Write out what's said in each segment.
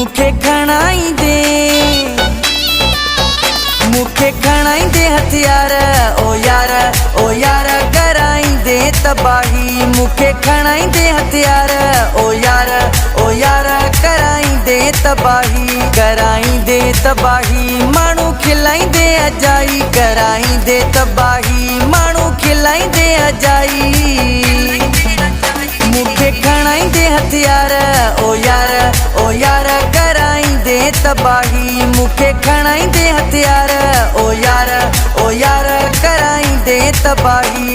मुखे खणाईंदे हथियार ओ यार कराईंदे तबाही। मुखे खणाईंदे हथियार ओ यार कराईंदे तबाही। माण्हू खिलाईंदे अजाई कराईंदे तबाही। माण्हू खिलाईंदे अजाई। मुखे खणाईंदे हथियार ओ यार कराईंदे तबाही। मुखे खणाईंदे हथियार ओ यार कराईंदे तबाही।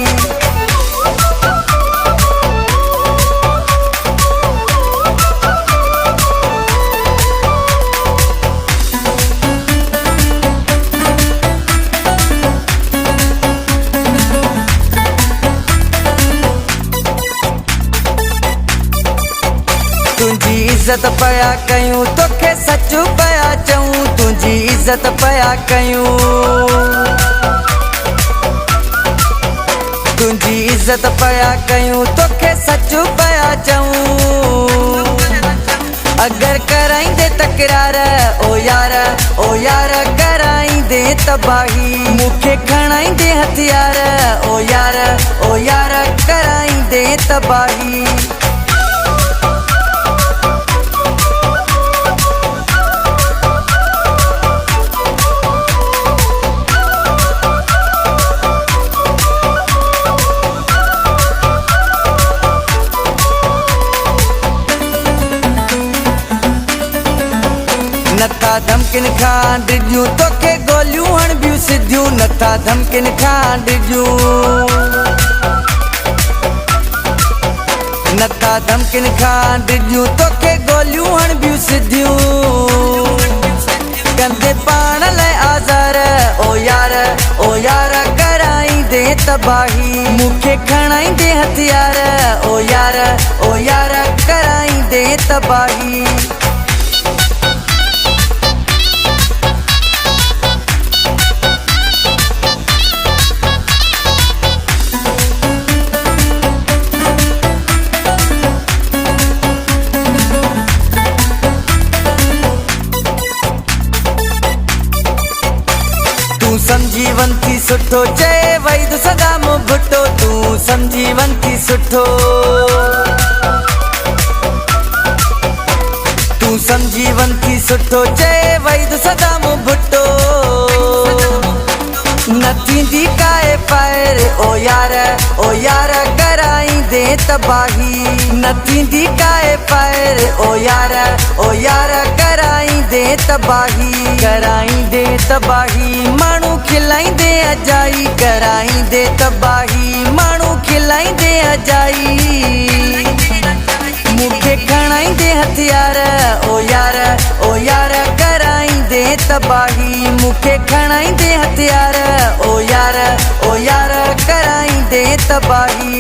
तुझी इज्जत पया कयूं तोखे सच पया चऊं। तुझी इज्जत पया कयूं। तुझी इज्जत पया कयूं तोखे सच पया चऊं। अगर कराईंदे तकरार ओ यार कराईंदे तबाही। मुखे खणाईंदे हथियार ओ यार कराईंदे तबाही। नथा धमकिन खां डिॼूं तोखे गोलियूं हणबियूं सिधियूं। नथा धमकिन खां डिॼूं। नथा धमकिन खां डिॼूं तोखे गोलियूं हणबियूं सिधियूं। कंदे पाण लाइ आज़ार ओ यार कराईंदे तबाही। मुखे खणाईंदे हथियार ओ यार कराईंदे तबाही। तू समझीवन थी सुठो चए वैद सदाम भुट्टो। तू समझीवन थी सुठो। तू समझीवन थी सुठो चए वैद सदाम भुट्टो। न थींदी काए फायर ओ यार कराईंदे तबाही। न थींदी काए फायर ओ यार कराईंदे तबाही। माण्हू खिलाईंदे अजाई कराईंदे तबाही। माण्हू खिलाईंदे अजाई। मुखे खणाईंदे हथियार ओ यार कराईंदे तबाही। मुखे खणाईंदे हथियार ओ यार कराईंदे तबाही।